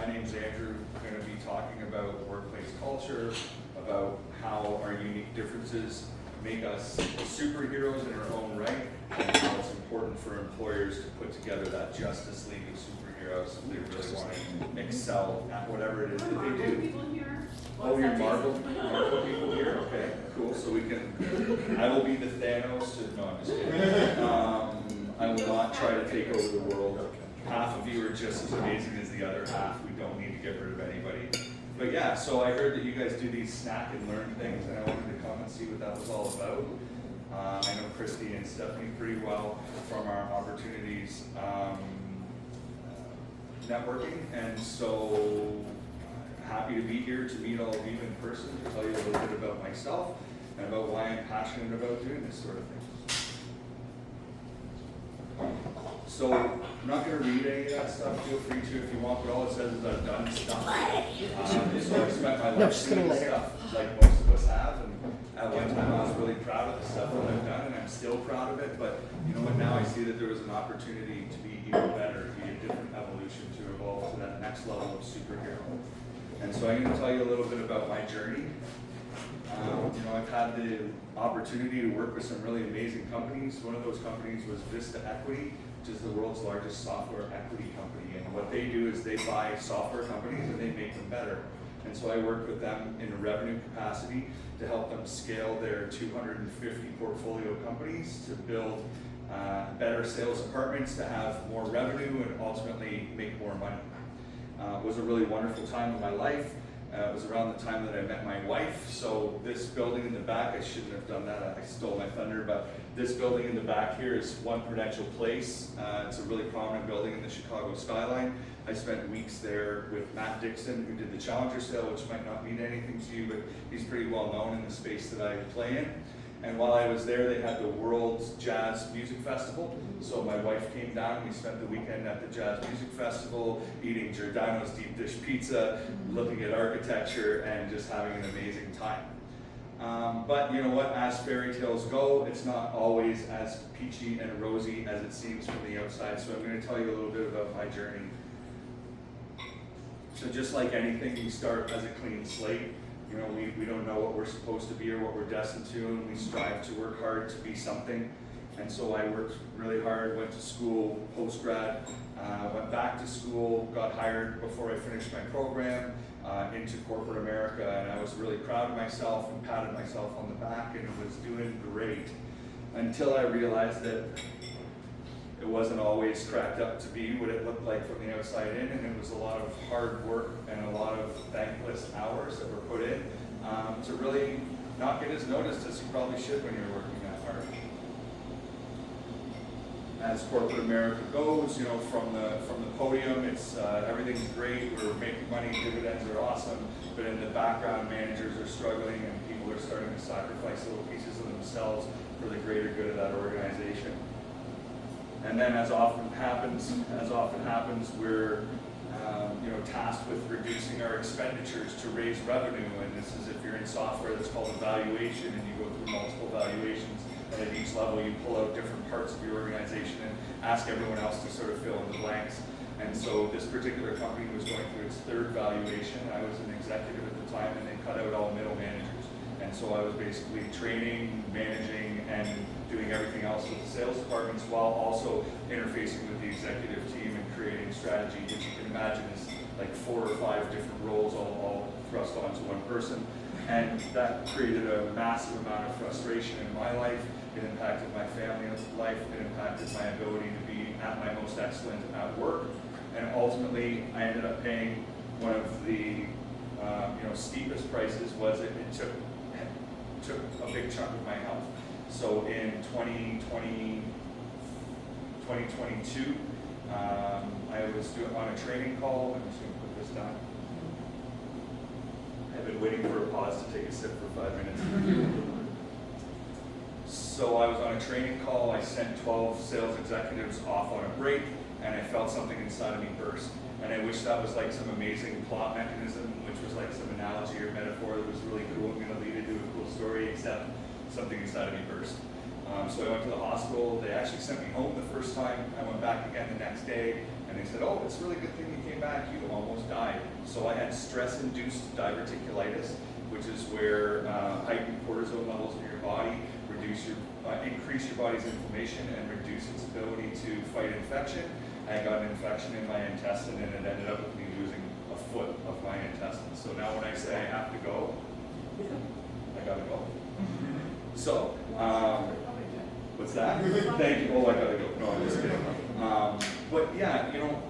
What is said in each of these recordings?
My name's Andrew. I'm going to be talking about workplace culture, about how our unique differences make us superheroes in our own right, and how it's important for employers to put together that Justice League of superheroes if they really want to excel at whatever it is that they do. People here. Oh, you're Marvel people here? Okay, cool. So we can, I will be the Thanos to, no, I'm just kidding. I will not try to take over the world. Half of you are just as amazing as the other half. We don't need to get rid of anybody. But yeah, so I heard that you guys do these snack and learn things, and I wanted to come and see what that was all about. I know Christy and Stephanie pretty well from our opportunities networking, and so happy to be here to meet all of you in person, to tell you a little bit about myself and about why I'm passionate about doing this sort of thing. So I'm not going to read any of that stuff. Feel free to if you want, but all it says is I've done stuff. So I've spent my life doing stuff like most of us have, and at one time I was really proud of the stuff that I've done, and I'm still proud of it, but you know what, now I see that there was an opportunity to be even better, to be a different evolution, to evolve to that next level of superhero. And so I'm going to tell you a little bit about my journey. You know, I've had the opportunity to work with some really amazing companies. One of those companies was Vista Equity, which is the world's largest software equity company. And what they do is they buy software companies and they make them better. And so I worked with them in a revenue capacity to help them scale their 250 portfolio companies to build better sales departments, to have more revenue and ultimately make more money. It was a really wonderful time in my life. It was around the time that I met my wife. So this building in the back, I shouldn't have done that, I stole my thunder, but this building in the back here is One Prudential Place. It's a really prominent building in the Chicago skyline. I spent weeks there with Matt Dixon, who did the Challenger sale, which might not mean anything to you, but he's pretty well known in the space that I play in. And while I was there, they had the World's Jazz Music Festival. So my wife came down, we spent the weekend at the Jazz Music Festival, eating Giordano's deep dish pizza, looking at architecture, and just having an amazing time. But you know what, as fairy tales go, it's not always as peachy and rosy as it seems from the outside. So I'm going to tell you a little bit about my journey. So just like anything, we start as a clean slate. You know, we don't know what we're supposed to be or what we're destined to, and we strive to work hard to be something. And so I worked really hard, went to school, post-grad, went back to school, got hired before I finished my program into corporate America, and I was really proud of myself and patted myself on the back, and it was doing great until I realized that it wasn't always cracked up to be what it looked like from the outside in, and it was a lot of hard work and a lot of thankless hours that were put in to really not get as noticed as you probably should when you're working that hard. As corporate America goes, you know, from the podium, it's everything's great, we're making money, dividends are awesome, but in the background, managers are struggling and people are starting to sacrifice little pieces of themselves for the greater good of that organization. And then, as often happens, we're you know, tasked with reducing our expenditures to raise revenue. And this is, if you're in software, that's called evaluation, and you go through multiple valuations. And at each level, you pull out different parts of your organization and ask everyone else to sort of fill in the blanks. And so this particular company was going through its third valuation. I was an executive at the time, and they cut out all middle managers. And so I was basically training, managing, and doing everything else with the sales departments while also interfacing with the executive team and creating strategy, which you can imagine is like 4 or 5 different roles all thrust onto one person. And that created a massive amount of frustration in my life. It impacted my family's life. It impacted my ability to be at my most excellent at work. And ultimately, I ended up paying one of the you know, steepest prices was it took a big chunk of my health. So in 2022, I was on a training call. I'm just going to put this down. I've been waiting for a pause to take a sip for 5 minutes. So I was on a training call. I sent 12 sales executives off on a break, and I felt something inside of me burst. And I wish that was like some amazing plot mechanism, which was like some analogy or metaphor that was really cool and going to lead into a cool story, except something inside of me burst. So I went to the hospital. They actually sent me home the first time. I went back again the next day, and they said, "Oh, it's a really good thing you came back. You almost died." So I had stress-induced diverticulitis, which is where heightened cortisol levels in your body increase your body's inflammation and reduce its ability to fight infection. I got an infection in my intestine, and it ended up with me losing a foot of my intestine. So now when I say I have to go, I gotta go. So, what's that? Thank you. Oh, I gotta go. No, I'm just kidding. But yeah, you know,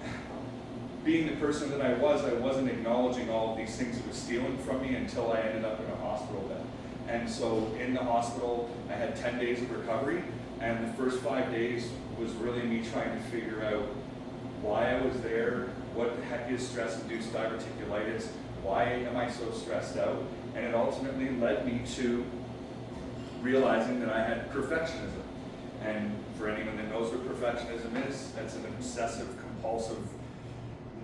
being the person that I wasn't acknowledging all of these things that was stealing from me until I ended up in a hospital bed. And so in the hospital, I had 10 days of recovery, and the first 5 days was really me trying to figure out why I was there, what the heck is stress-induced diverticulitis, why am I so stressed out, and it ultimately led me to realizing that I had perfectionism. And for anyone that knows what perfectionism is, that's an obsessive compulsive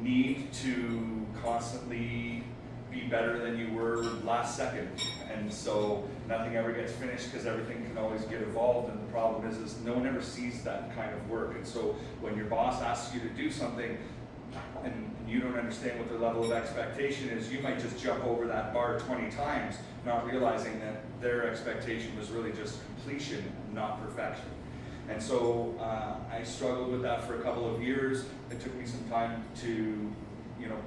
need to constantly be better than you were last second. And so nothing ever gets finished because everything can always get evolved, and the problem is no one ever sees that kind of work. And so when your boss asks you to do something and you don't understand what the level of expectation is, you might just jump over that bar 20 times, not realizing that their expectation was really just completion, not perfection. And so I struggled with that for a couple of years. It took me some time to,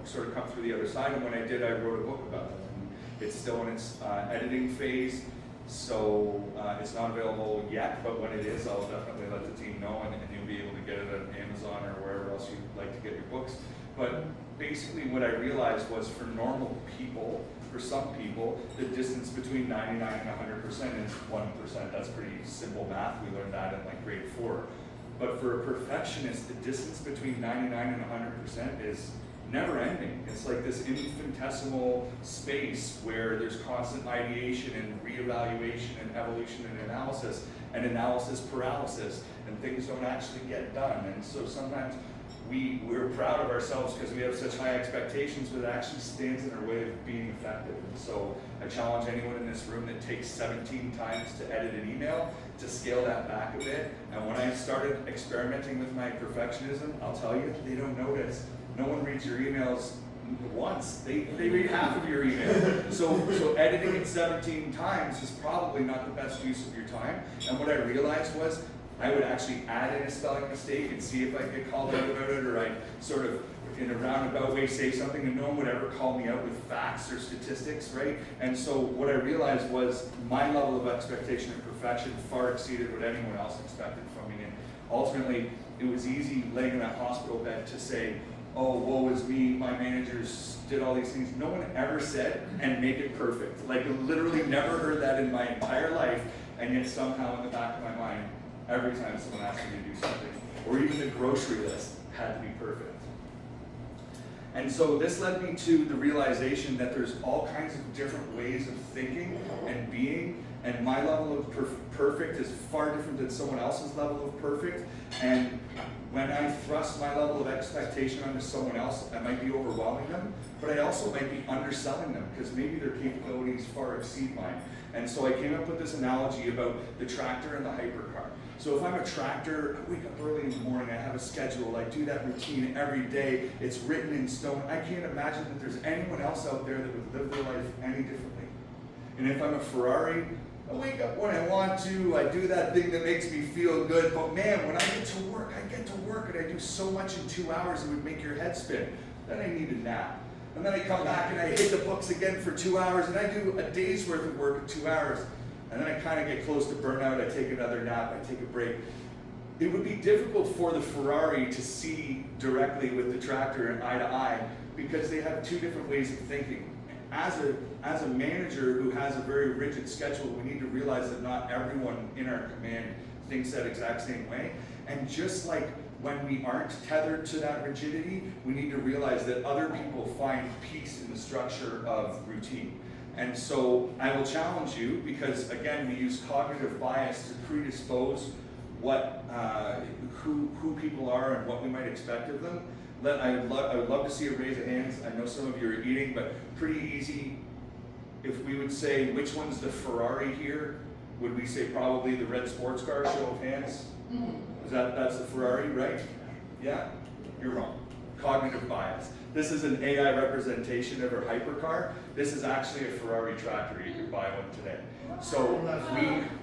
sort of come through the other side. And when I did, I wrote a book about it. And it's still in its editing phase, so it's not available yet. But when it is, I'll definitely let the team know, and you'll be able to get it on Amazon or wherever else you'd like to get your books. But basically, what I realized was for normal people, for some people, the distance between 99 and 100% is 1%. That's pretty simple math. We learned that in like grade 4. But for a perfectionist, the distance between 99 and 100% is never ending. It's like this infinitesimal space where there's constant ideation and reevaluation and evolution and analysis paralysis, and things don't actually get done. And so sometimes we're proud of ourselves because we have such high expectations, but it actually stands in our way of being effective. And so I challenge anyone in this room that takes 17 times to edit an email to scale that back a bit. And when I started experimenting with my perfectionism, I'll tell you, they don't notice. No one reads your emails once. They read half of your email. So editing it 17 times is probably not the best use of your time. And what I realized was I would actually add in a spelling mistake and see if I get called out about it, or I'd sort of in a roundabout way say something, and no one would ever call me out with facts or statistics, right? And so what I realized was my level of expectation and perfection far exceeded what anyone else expected from me. And ultimately, it was easy laying in that hospital bed to say, oh, woe is me, my managers did all these things. No one ever said, and make it perfect. Like, literally never heard that in my entire life, and yet somehow in the back of my mind, every time someone asked me to do something, or even the grocery list had to be perfect. And so this led me to the realization that there's all kinds of different ways of thinking and being, and my level of perfect is far different than someone else's level of perfect. And when I thrust my level of expectation onto someone else, I might be overwhelming them, but I also might be underselling them because maybe their capabilities far exceed mine. And so I came up with this analogy about the tractor and the hypercar. So if I'm a tractor, I wake up early in the morning, I have a schedule, I do that routine every day, it's written in stone. I can't imagine that there's anyone else out there that would live their life any differently. And if I'm a Ferrari, I wake up when I want to, I do that thing that makes me feel good, but man, when I get to work and I do so much in 2 hours it would make your head spin. Then I need a nap. And then I come back and I hit the books again for 2 hours, and I do a day's worth of work in 2 hours. And then I kind of get close to burnout, I take another nap, I take a break. It would be difficult for the Ferrari to see directly with the tractor and eye to eye because they have two different ways of thinking. As a manager who has a very rigid schedule, we need to realize that not everyone in our command thinks that exact same way. And just like when we aren't tethered to that rigidity, we need to realize that other people find peace in the structure of routine. And so I will challenge you because, again, we use cognitive bias to predispose who people are and what we might expect of them. I would love to see a raise of hands. I know some of you are eating, but pretty easy. If we would say, which one's the Ferrari here? Would we say probably the red sports car? Show of hands. That's the Ferrari, right? Yeah? You're wrong. Cognitive bias. this is an AI representation of her hypercar. This is actually a Ferrari tractor. You could buy one today. So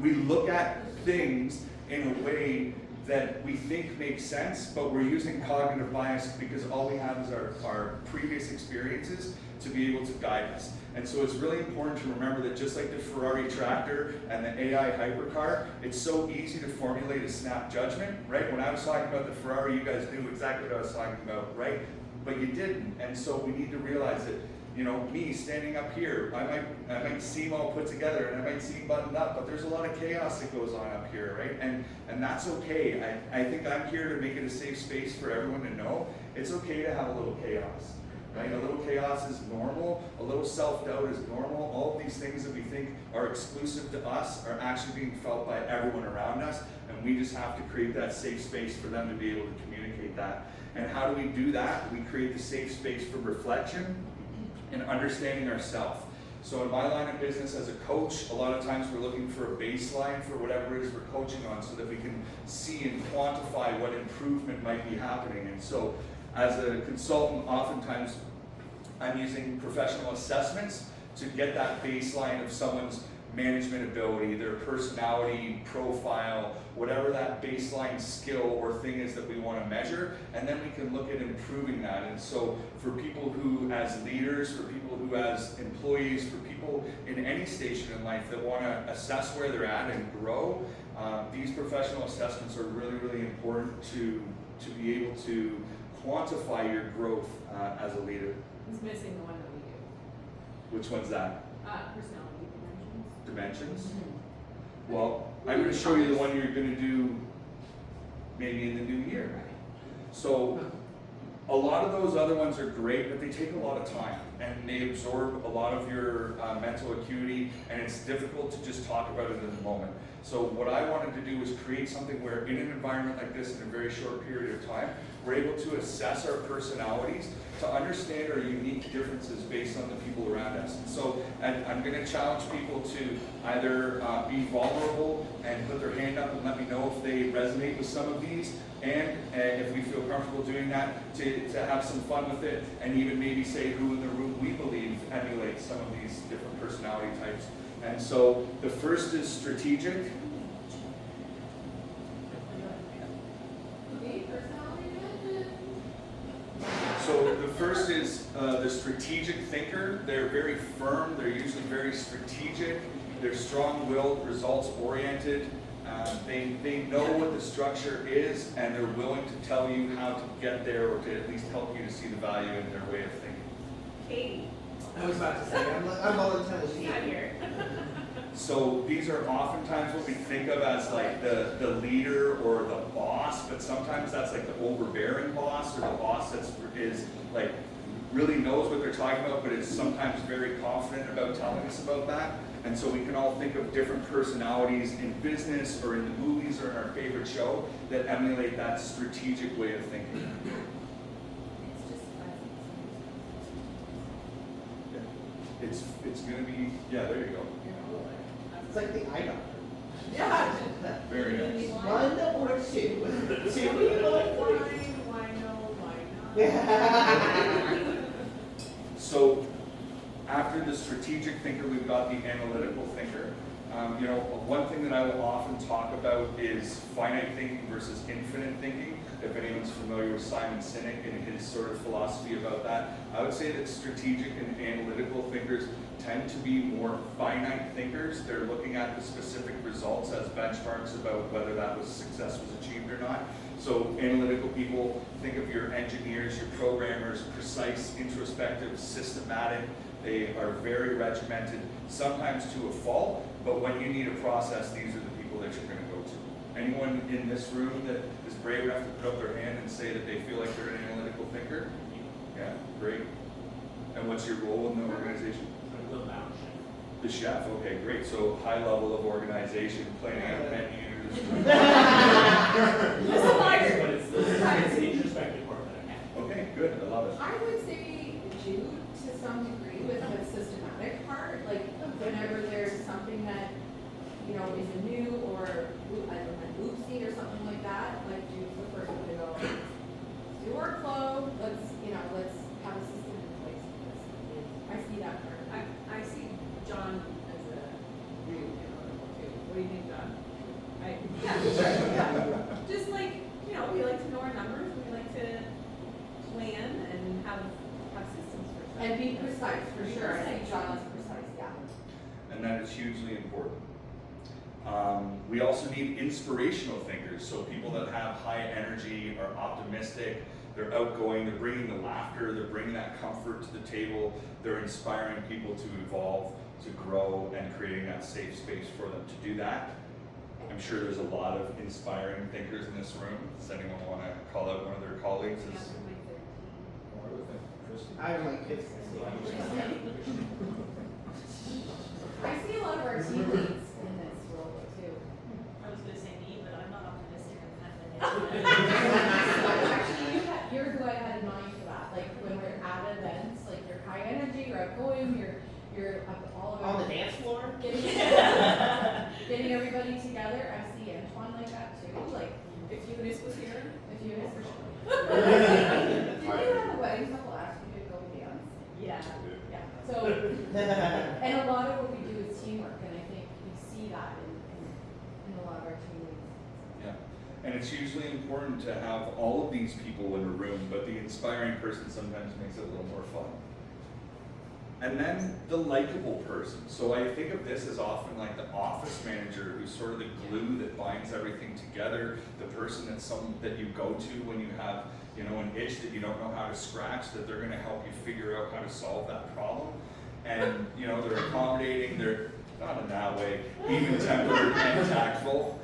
we look at things in a way that we think makes sense, but we're using cognitive bias because all we have is our previous experiences to be able to guide us. And so it's really important to remember that just like the Ferrari tractor and the AI hypercar, it's so easy to formulate a snap judgment, right? When I was talking about the Ferrari, you guys knew exactly what I was talking about, right? But you didn't. And so we need to realize that, you know, me standing up here, I might seem all put together and I might seem buttoned up, but there's a lot of chaos that goes on up here, right? And that's okay. I think I'm here to make it a safe space for everyone to know it's okay to have a little chaos, right? A little chaos is normal, a little self-doubt is normal. All of these things that we think are exclusive to us are actually being felt by everyone around us, and we just have to create that safe space for them to be able to communicate that. And how do we do that? We create the safe space for reflection and understanding ourselves. So in my line of business as a coach, a lot of times we're looking for a baseline for whatever it is we're coaching on so that we can see and quantify what improvement might be happening. And so as a consultant, oftentimes I'm using professional assessments to get that baseline of someone's management ability, their personality profile, whatever that baseline skill or thing is that we want to measure, and then we can look at improving that. And so for people who as leaders, for people who as employees, for people in any station in life that want to assess where they're at and grow, these professional assessments are really, really important to be able to quantify your growth as a leader. It's missing the one that we do. Which one's that? Personality Dimensions? Mm-hmm. Well, I'm going to show you the one you're going to do maybe in the new year. So a lot of those other ones are great, but they take a lot of time and they absorb a lot of your mental acuity, and it's difficult to just talk about it in the moment. So what I wanted to do was create something where in an environment like this in a very short period of time, we're able to assess our personalities, to understand our unique differences based on the people around us. And so I'm going to challenge people to either be vulnerable and put their hand up and let me know if they resonate with some of these, and if we feel comfortable doing that, to have some fun with it, and even maybe say who in the room we believe emulates some of these different personality types. And so the first is strategic. So the first is the strategic thinker. They're very firm, they're usually very strategic, they're strong-willed, results-oriented. They know what the structure is, and they're willing to tell you how to get there, or to at least help you to see the value in their way of thinking. Katie. I was about to say, I'm all the time. She's not here. So these are oftentimes what we think of as like the leader or the boss, but sometimes that's like the overbearing boss, or the boss is like really knows what they're talking about, but is sometimes very confident about telling us about that. And so we can all think of different personalities in business or in the movies or in our favorite show that emulate that strategic way of thinking. It's going to be, yeah, there you go. It's like the eye doctor. Yeah. Very nice. One or two. Why no? So after the strategic thinker, we've got the analytical thinker. You know, one thing that I will often talk about is finite thinking versus infinite thinking. If anyone's familiar with Simon Sinek and his sort of philosophy about that, I would say that strategic and analytical thinkers tend to be more finite thinkers. They're looking at the specific results as benchmarks about whether that success was achieved or not. So analytical people, think of your engineers, your programmers, precise, introspective, systematic. They are very regimented, sometimes to a fault, but when you need a process, these are the people that you're going to go to. Anyone in this room that is brave enough to put up their hand and say that they feel like they're an analytical thinker? Yeah, great. And what's your role in the organization? The chef, okay, great. So high level of organization, planning out menus. It's introspective part of that. Okay, good, I love it. I would say Jude to some degree with the systematic part, like whenever there's something that, you know, is new or an oopsie or something like that, like Jude's the first one to go, let's do workflow, let's have have a system in place for this. I see that part. I see John as a really analytical too. What do you think, John? Yeah. Just like, you know, we like to know our numbers, we like to plan and have systems for stuff. And be precise, for sure. I think John is precise, yeah. And that is hugely important. We also need inspirational thinkers, so people that have high energy, are optimistic, they're outgoing, they're bringing the laughter, they're bringing that comfort to the table, they're inspiring people to evolve, to grow, and creating that safe space for them to do that. I'm sure there's a lot of inspiring thinkers in this room. Does anyone want to call out one of their colleagues? I have my kids. I see a lot of our team leads in this role too. I was gonna say me, but I'm not optimistic. Actually, you're who I had in mind for that. Like when we're at events, like you're high energy, you're outgoing, you're up all On the over. dance floor? Getting everybody together. I see Antoine like that too. Like If Eunice was here. if you is for sure. Did you have a wedding couple ask you to go dance? Yeah. Yeah. So and a lot of what we do is teamwork, and I think we see that in a lot of our team leads. Yeah, and it's usually important to have all of these people in a room, but the inspiring person sometimes makes it a little more fun. And then the likable person. So I think of this as often like the office manager who's sort of the glue that binds everything together, the person that you go to when you have, you know, an itch that you don't know how to scratch, that they're going to help you figure out how to solve that problem. And, you know, they're accommodating, they're not in that way, even-tempered and tactful.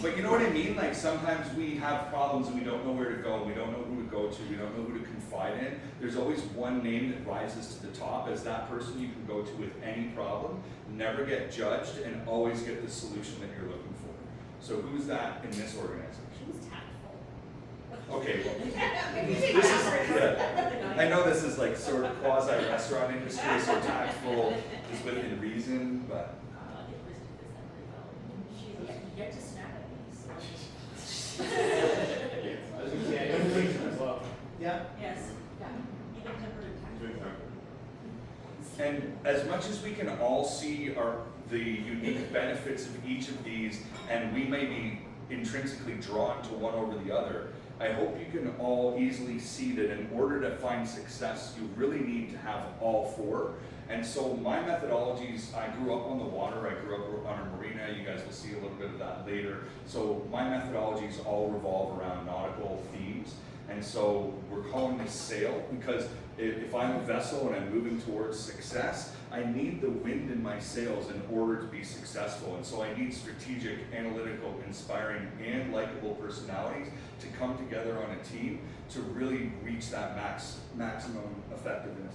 But you know what I mean? Like sometimes we have problems and we don't know where to go, we don't know who to go to, we don't know who to confide in. There's always one name that rises to the top as that person you can go to with any problem, never get judged, and always get the solution that you're looking for. So who's that in this organization? Who's tactful? Okay, well, this is, yeah, I know this is like sort of quasi-restaurant industry, so tactful is within reason, but. If Kristen does that very well. She's yet to snap at me, so. I was gonna say, I have a as well. Yeah. Yes, Yeah. even tempered and tactful. And as much as we can all see the unique benefits of each of these, and we may be intrinsically drawn to one over the other, I hope you can all easily see that in order to find success, you really need to have all four. And so my methodologies, I grew up on the water, I grew up on a marina, you guys will see a little bit of that later. So my methodologies all revolve around nautical themes. And so we're calling this sail because if I'm a vessel and I'm moving towards success, I need the wind in my sails in order to be successful. And so I need strategic, analytical, inspiring, and likable personalities to come together on a team to really reach that maximum effectiveness.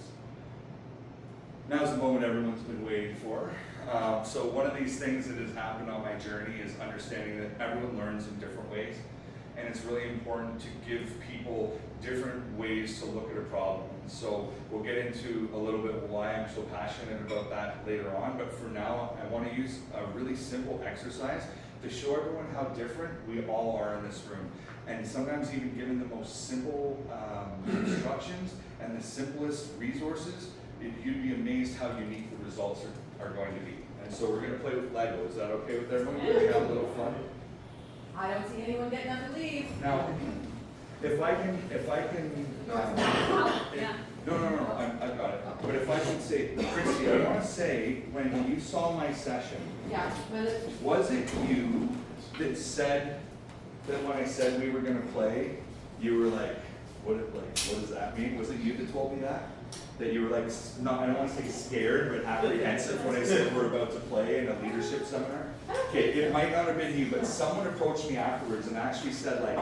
Now's the moment everyone's been waiting for. So one of these things that has happened on my journey is understanding that everyone learns in different ways. And it's really important to give people different ways to look at a problem. So we'll get into a little bit of why I'm so passionate about that later on, but for now I want to use a really simple exercise to show everyone how different we all are in this room. And sometimes even given the most simple instructions and the simplest resources, you'd be amazed how unique the results are going to be. And so we're going to play with Lego. Is that okay with everyone? We're going to have a little fun. I don't see anyone getting up to leave. Now, if I can, Yeah. no, I've got it. But if I can say, Christy, I want to say, when you saw my session, Yeah, but it's, was it you that said that when I said we were going to play, you were like, what does that mean? Was it you that told me that? That you were like, not, I don't want to say scared, but apprehensive when I said we're about to play in a leadership seminar? Okay, it might not have been you, but someone approached me afterwards and actually said, like,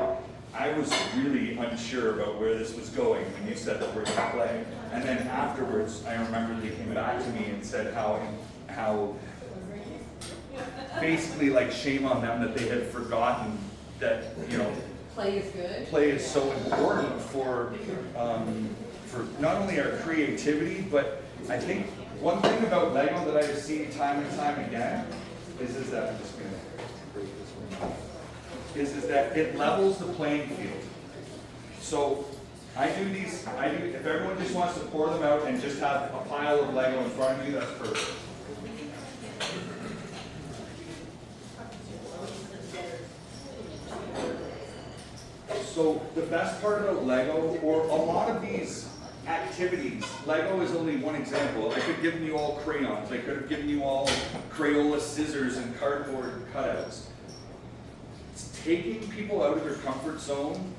I was really unsure about where this was going when you said that we're going to play. And then afterwards, I remember they came back to me and said how basically like shame on them that they had forgotten that, you know, play is good. play is so important for not only our creativity, but I think one thing about Lego that I've seen time and time again is that I'm just going to break this one. Is that it levels the playing field. So if everyone just wants to pour them out and just have a pile of Lego in front of you, that's perfect. So the best part about Lego, or a lot of these activities, Lego is only one example. I could have given you all crayons, I could have given you all Crayola scissors and cardboard cutouts. It's taking people out of their comfort zone.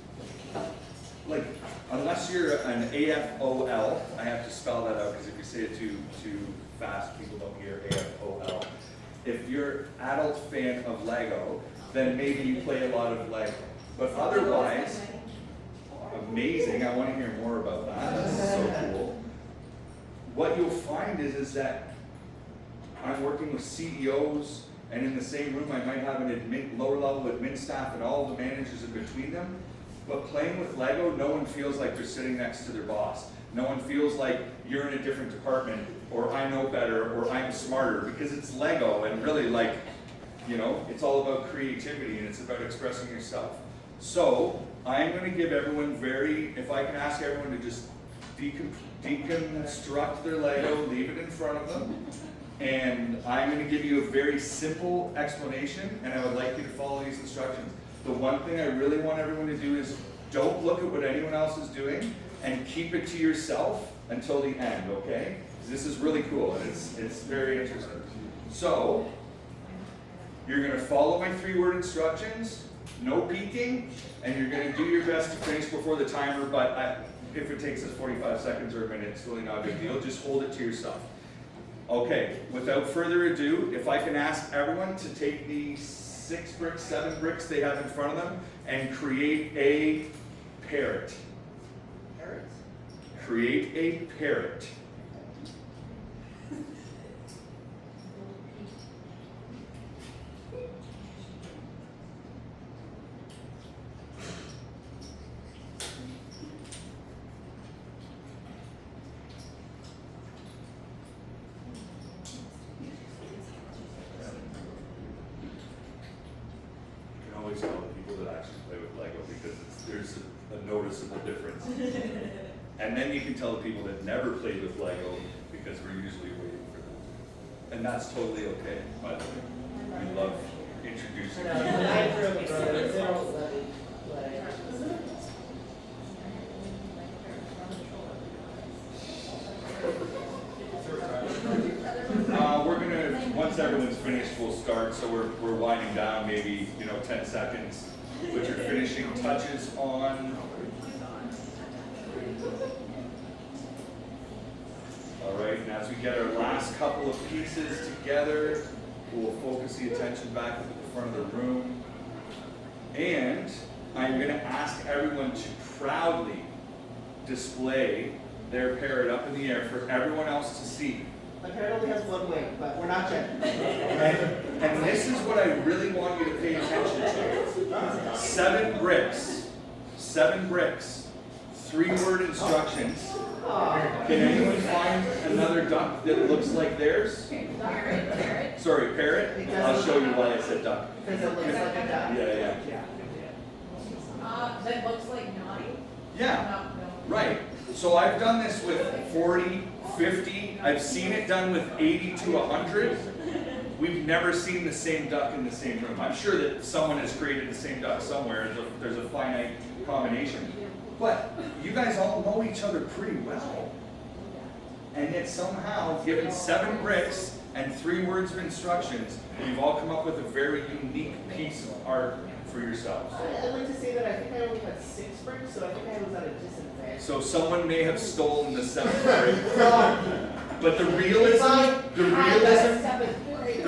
Like, unless you're an AFOL, I have to spell that out because if you say it too fast, people don't hear AFOL. If you're an adult fan of Lego, then maybe you play a lot of Lego. But otherwise, amazing, I want to hear more about that, that's so cool. What you'll find is that I'm working with CEOs, and in the same room I might have an admin, lower level admin staff and all the managers in between them. But playing with Lego, no one feels like they're sitting next to their boss. No one feels like you're in a different department, or I know better, or I'm smarter, because it's Lego, and really, like, you know, it's all about creativity and it's about expressing yourself. So I'm going to give everyone if I can ask everyone to just deconstruct their Lego, leave it in front of them, and I'm going to give you a very simple explanation, and I would like you to follow these instructions. The one thing I really want everyone to do is don't look at what anyone else is doing, and keep it to yourself until the end, okay? This is really cool, and it's very interesting. So, you're going to follow my 3-word instructions, no peeking, and you're going to do your best to finish before the timer, but if it takes us 45 seconds or a minute, it's really not a big deal. Just hold it to yourself. Okay, without further ado, if I can ask everyone to take the 6 bricks, 7 bricks they have in front of them and create a parrot. Parrot? Create a parrot. Tell the people that actually play with Lego because there's a noticeable difference. And then you can tell the people that never played with Lego because we're usually waiting for them. And that's totally okay, by the way. We love introducing we're gonna, once everyone's finished, we'll start. So we're winding down, maybe 10 seconds. Put your finishing touches on. All right, and as we get our last couple of pieces together, we'll focus the attention back to the front of the room. And I'm going to ask everyone to proudly display their parrot up in the air for everyone else to see. My parrot only has one wing, but we're not checking. And this is what I really want you to pay attention to. 7 bricks. 7 bricks. 3-word instructions. Can anyone find another duck that looks like theirs? Parrot. Sorry, parrot? I'll show you why I said duck. Because it looks like a duck. Yeah. That looks like naughty? Yeah, No. right. So I've done this with 40, 50. I've seen it done with 80 to 100. We've never seen the same duck in the same room. I'm sure that someone has created the same duck somewhere. There's a finite combination. But you guys all know each other pretty well. And yet somehow, given 7 bricks and 3 words of instructions, you've all come up with a very unique piece of art for yourselves. I'd like to say that I think I only had 6 bricks, so I think I was at a disadvantage. So someone may have stolen the 7th brick. But the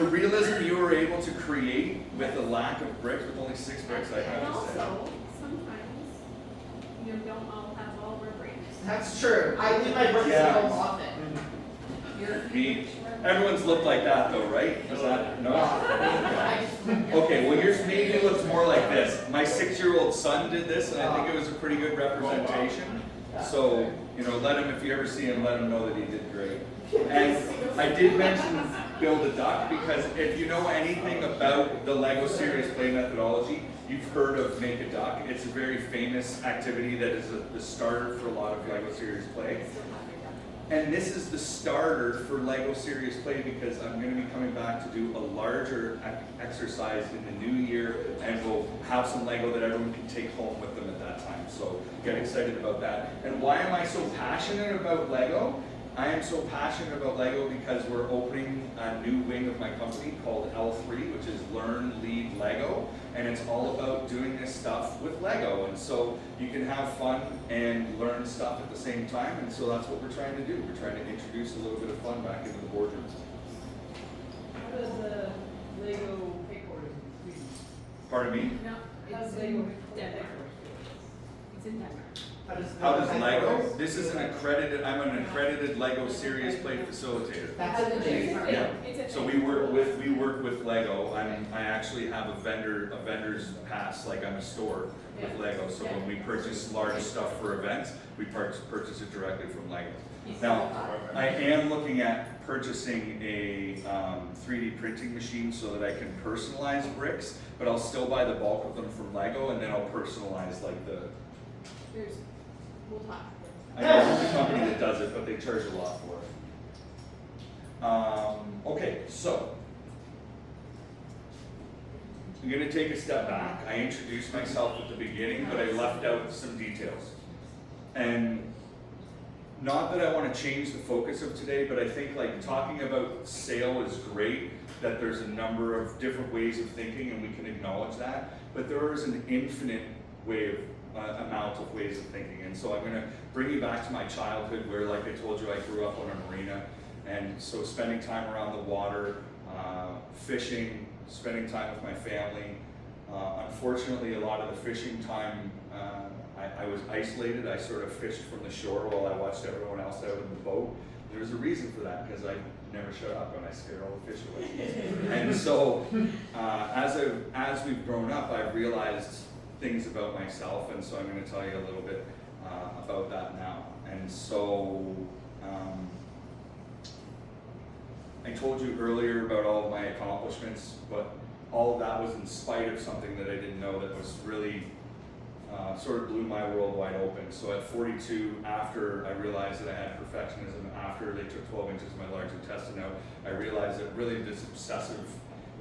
realism you were able to create with a lack of bricks, with only 6 bricks, I And have to say. also, sometimes you don't all have all rubber brains. That's true. I leave my bricks Yeah. at home often. Me. Everyone's looked like that though, right? Is that, no? Okay, well yours maybe looks more like this. My 6-year-old son did this and I think it was a pretty good representation. So, let him, if you ever see him, let him know that he did great. And I did mention build a duck because if you know anything about the Lego Serious Play methodology, you've heard of Make a Duck. It's a very famous activity that is the starter for a lot of LEGO Serious Play. And this is the starter for LEGO Serious Play because I'm going to be coming back to do a larger exercise in the new year, and we'll have some LEGO that everyone can take home with them at that time. So get excited about that. And why am I so passionate about LEGO? I am so passionate about LEGO because we're opening a new wing of my company called L3, which is Learn, Lead, LEGO. And it's all about doing this stuff with LEGO. And so you can have fun and learn stuff at the same time. And so that's what we're trying to do. We're trying to introduce a little bit of fun back into the boardroom. How does the Lego headquarters in Sweden? Pardon me? No, How's it's Lego in Denver. headquarters? It's in Denver. How does LEGO? This is I'm an accredited LEGO Serious Play facilitator. That's a legit part. Yeah. It's a- So we work with LEGO. I actually have a vendor's pass, like I'm a store with Yeah. LEGO. So when we purchase large stuff for events, we purchase it directly from LEGO. You Now, said- I am looking at purchasing a 3D printing machine so that I can personalize bricks, but I'll still buy the bulk of them from LEGO, and then I'll personalize like the. We'll talk. I know the company that does it, but they charge a lot for it. Okay, so I'm gonna take a step back. I introduced myself at the beginning, but I left out some details. And not that I want to change the focus of today, but I think like talking about sale is great, that there's a number of different ways of thinking and we can acknowledge that, but there is an infinite way of amount of ways of thinking. And so I'm going to bring you back to my childhood where, like I told you, I grew up on a marina. And so spending time around the water, fishing, spending time with my family. Unfortunately, a lot of the fishing time, I was isolated. I sort of fished from the shore while I watched everyone else out in the boat. There's a reason for that, because I never shut up and I scared all the fish away. And so as we've grown up, I've realized things about myself, and so I'm going to tell you a little bit about that now. And so I told you earlier about all of my accomplishments, but all of that was in spite of something that I didn't know that was really sort of blew my world wide open. So at 42, after I realized that I had perfectionism, after they took 12 inches of my large intestine out, I realized that really this obsessive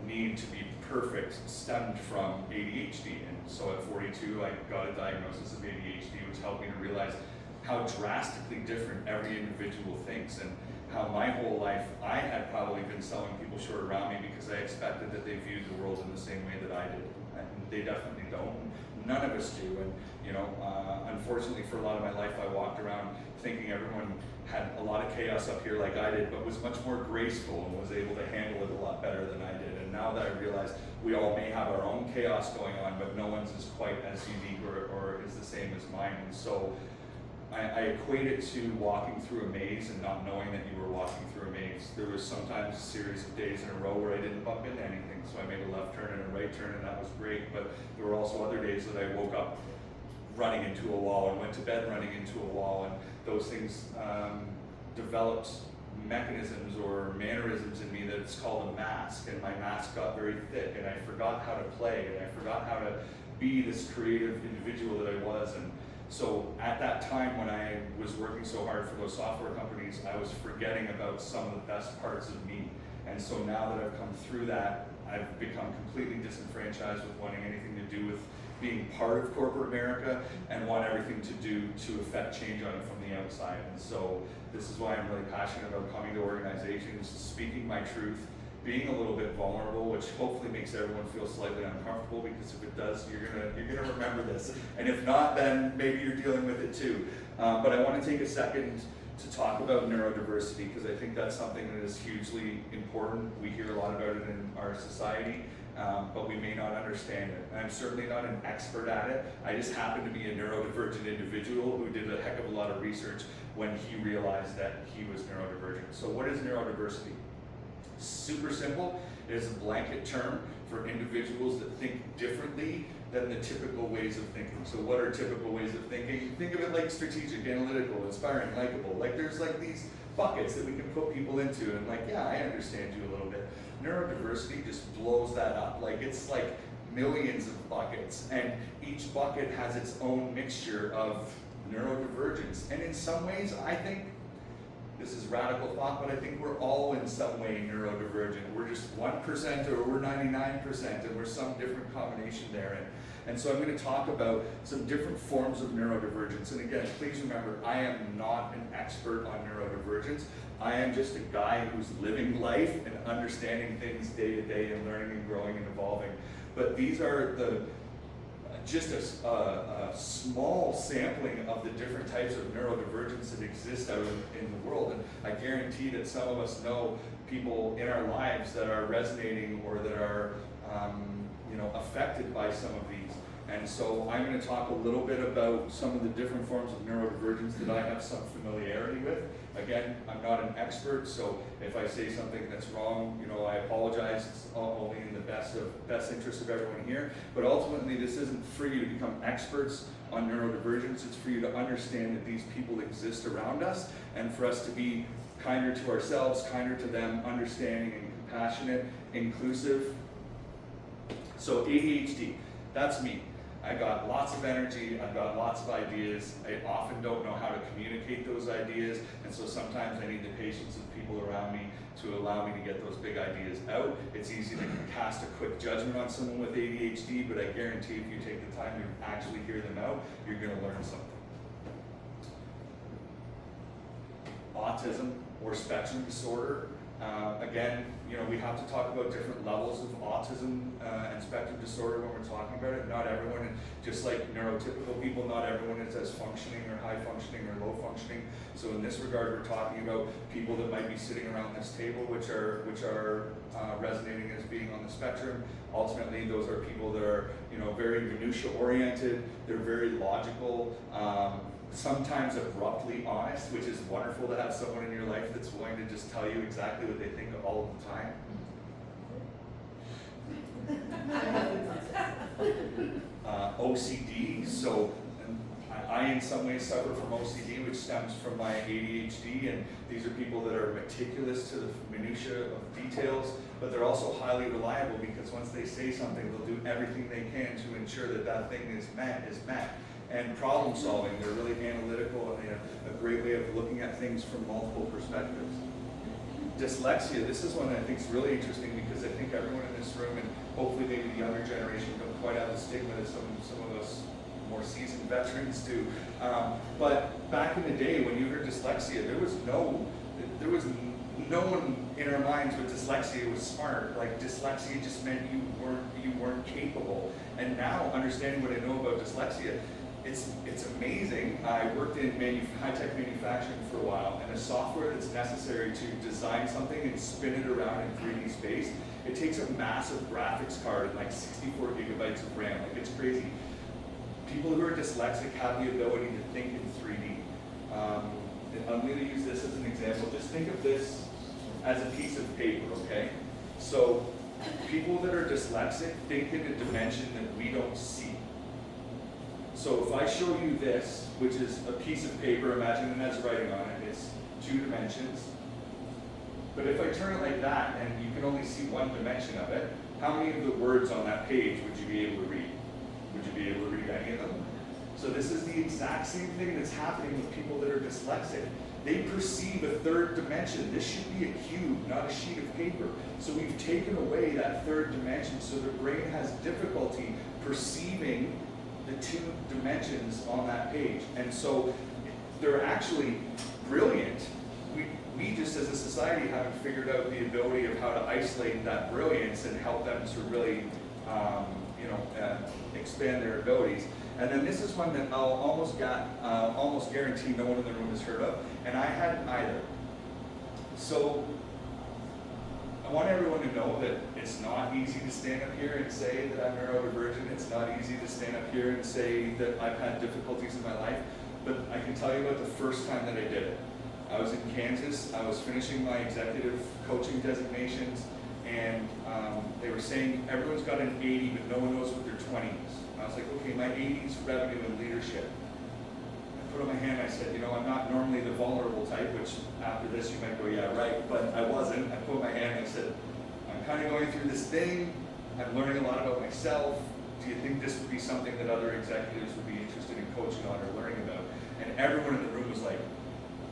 need to be perfect stemmed from ADHD. And so at 42, I got a diagnosis of ADHD, which helped me to realize how drastically different every individual thinks, and how my whole life I had probably been selling people short around me because I expected that they viewed the world in the same way that I did. And they definitely don't. None of us do. And unfortunately for a lot of my life, I walked around thinking everyone had a lot of chaos up here like I did, but was much more graceful and was able to handle it a lot better than I did. And now that I realize we all may have our own chaos going on, but no one's is quite as unique or is the same as mine. And so I equate it to walking through a maze and not knowing that you were walking through a maze. There was sometimes a series of days in a row where I didn't bump into anything, so I made a left turn and a right turn, and that was great. But there were also other days that I woke up running into a wall and went to bed running into a wall, and those things developed mechanisms or mannerisms in me that it's called a mask, and my mask got very thick, and I forgot how to play, and I forgot how to be this creative individual that I was. And so at that time when I was working so hard for those software companies, I was forgetting about some of the best parts of me. And so now that I've come through that, I've become completely disenfranchised with wanting anything to do with being part of corporate America and want everything to do to affect change on it from the outside. And so this is why I'm really passionate about coming to organizations, speaking my truth, being a little bit vulnerable, which hopefully makes everyone feel slightly uncomfortable, because if it does, you're gonna remember this. And if not, then maybe you're dealing with it too. But I want to take a second to talk about neurodiversity, because I think that's something that is hugely important. We hear a lot about it in our society, but we may not understand it. And I'm certainly not an expert at it. I just happen to be a neurodivergent individual who did a heck of a lot of research when he realized that he was neurodivergent. So what is neurodiversity? Super simple. It is a blanket term for individuals that think differently than the typical ways of thinking. So what are typical ways of thinking? Think of it like strategic, analytical, inspiring, likable. Like there's like these buckets that we can put people into, and like, yeah, I understand you a little bit. Neurodiversity just blows that up. Like it's like millions of buckets, and each bucket has its own mixture of neurodivergence. And in some ways, I think, this is radical thought, but I think we're all in some way neurodivergent. We're just 1% or we're 99%, and we're some different combination there. And so I'm going to talk about some different forms of neurodivergence. And again, please remember, I am not an expert on neurodivergence. I am just a guy who's living life and understanding things day to day and learning and growing and evolving. But these are just a small sampling of the different types of neurodivergence that exist out in the world. And I guarantee that some of us know people in our lives that are resonating or that are affected by some of these. And so I'm going to talk a little bit about some of the different forms of neurodivergence that I have some familiarity with. Again, I'm not an expert, so if I say something that's wrong, I apologize. It's only in the best interest of everyone here. But ultimately, this isn't for you to become experts on neurodivergence. It's for you to understand that these people exist around us, and for us to be kinder to ourselves, kinder to them, understanding and compassionate, inclusive. So ADHD, that's me. I got lots of energy, I've got lots of ideas. I often don't know how to communicate those ideas, and so sometimes I need the patience of people around me to allow me to get those big ideas out. It's easy to cast a quick judgment on someone with ADHD, but I guarantee if you take the time to actually hear them out, you're going to learn something. Autism or spectrum disorder. Again, we have to talk about different levels of autism and spectrum disorder when we're talking about it. Not everyone, just like neurotypical people, not everyone is as functioning or high functioning or low functioning. So in this regard, we're talking about people that might be sitting around this table, which are resonating as being on the spectrum. Ultimately, those are people that are, very minutia oriented. They're very logical. Sometimes abruptly honest, which is wonderful to have someone in your life that's willing to just tell you exactly what they think all of the time. OCD, so I in some ways suffer from OCD, which stems from my ADHD, and these are people that are meticulous to the minutiae of details, but they're also highly reliable because once they say something, they'll do everything they can to ensure that that thing is met. And problem solving, they're really analytical, and they have a great way of looking at things from multiple perspectives. Dyslexia, this is one that I think is really interesting because I think everyone in this room, and hopefully maybe the younger generation, don't quite have the stigma that some of us more seasoned veterans do. But back in the day when you heard dyslexia, there was no one in our minds with dyslexia was smart. Like dyslexia just meant you weren't capable. And now, understanding what I know about dyslexia, it's amazing. I worked in high-tech manufacturing for a while, and the software that's necessary to design something and spin it around in 3D space, it takes a massive graphics card and like 64 gigabytes of RAM. Like, it's crazy. People who are dyslexic have the ability to think in 3D. I'm going to use this as an example. Just think of this as a piece of paper, okay? So people that are dyslexic think in a dimension that we don't see. So if I show you this, which is a piece of paper, imagine it has writing on it, it's 2 dimensions. But if I turn it like that and you can only see 1 dimension of it, how many of the words on that page would you be able to read? Would you be able to read any of them? So this is the exact same thing that's happening with people that are dyslexic. They perceive a 3rd dimension. This should be a cube, not a sheet of paper. So we've taken away that 3rd dimension, so their brain has difficulty perceiving the 2 dimensions on that page. And so they're actually brilliant. We just as a society haven't figured out the ability of how to isolate that brilliance and help them to really expand their abilities. And then this is one that I'll almost guarantee no one in the room has heard of, and I hadn't either. So I want everyone to know that it's not easy to stand up here and say that I'm neurodivergent. It's not easy to stand up here and say that I've had difficulties in my life, but I can tell you about the first time that I did it. I was in Kansas. I was finishing my executive coaching designations, and they were saying everyone's got an 80, but no one knows what their 20 is. And I was like, okay, my 80 is revenue and leadership. I put up my hand, I said, I'm not normally the vulnerable type, which after this you might go, yeah, right, but I wasn't. I put up my hand and I said, I'm kind of going through this thing. I'm learning a lot about myself. Do you think this would be something that other executives would be interested in coaching on or learning about? And everyone in the room was like,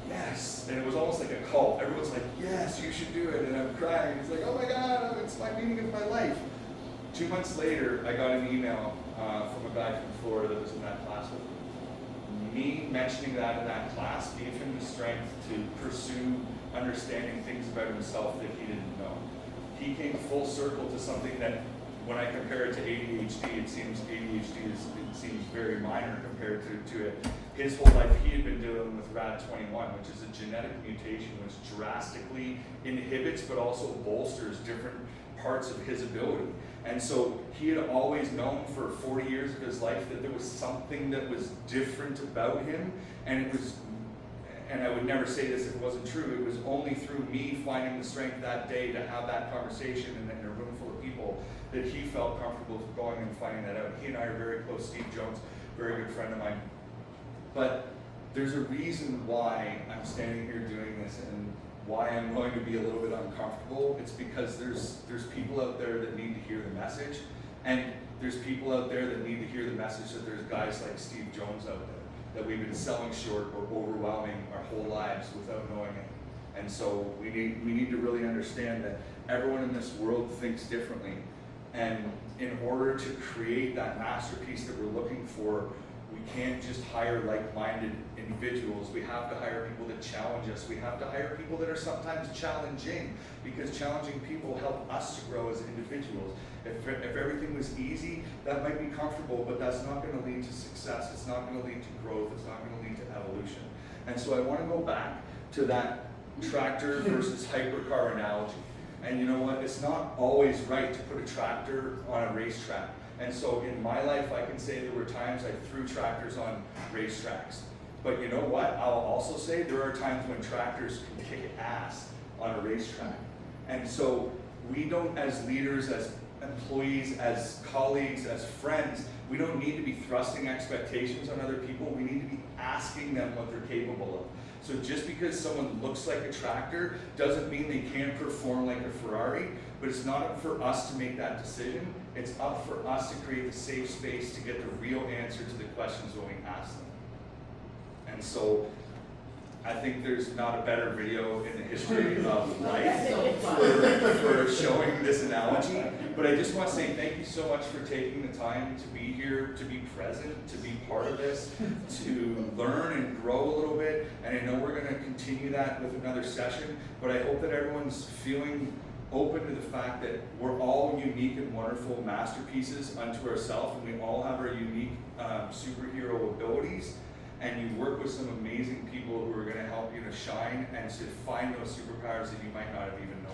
yes. And it was almost like a cult. Everyone's like, yes, you should do it. And I'm crying. It's like, oh my God, it's my meeting of my life. 2 months later, I got an email from a guy from Florida that was in that class with me. Me mentioning that in that class gave him the strength to pursue understanding things about himself that he didn't know. He came full circle to something that, when I compare it to ADHD, it seems very minor compared to it. His whole life he had been dealing with RAD21, which is a genetic mutation which drastically inhibits but also bolsters different parts of his ability. And so he had always known for 40 years of his life that there was something that was different about him, and it was, and I would never say this if it wasn't true, it was only through me finding the strength that day to have that conversation in a room full of people that he felt comfortable going and finding that out. He and I are very close. Steve Jones, very good friend of mine. But there's a reason why I'm standing here doing this and why I'm going to be a little bit uncomfortable. It's because there's people out there that need to hear the message, and there's people out there that need to hear the message that there's guys like Steve Jones out there that we've been selling short or overwhelming our whole lives without knowing it. And so we need to really understand that everyone in this world thinks differently. And in order to create that masterpiece that we're looking for, we can't just hire like-minded individuals. We have to hire people that challenge us. We have to hire people that are sometimes challenging, because challenging people help us to grow as individuals. If everything was easy, that might be comfortable, but that's not going to lead to success. It's not going to lead to growth. It's not going to lead to evolution. And so I want to go back to that tractor versus hypercar analogy. And you know what? It's not always right to put a tractor on a racetrack. And so in my life, I can say there were times I threw tractors on racetracks. But you know what? I'll also say there are times when tractors can kick ass on a racetrack. And so we don't, as leaders, as employees, as colleagues, as friends, we don't need to be thrusting expectations on other people. We need to be asking them what they're capable of. So just because someone looks like a tractor doesn't mean they can't perform like a Ferrari, but it's not up for us to make that decision. It's up for us to create the safe space to get the real answer to the questions when we ask them. And so I think there's not a better video in the history of life for showing this analogy. But I just want to say thank you so much for taking the time to be here, to be present, to be part of this, to learn and grow a little bit. And I know we're going to continue that with another session, but I hope that everyone's feeling open to the fact that we're all unique and wonderful masterpieces unto ourselves, and we all have our unique superhero abilities. And you work with some amazing people who are going to help you to shine and to find those superpowers that you might not have even known.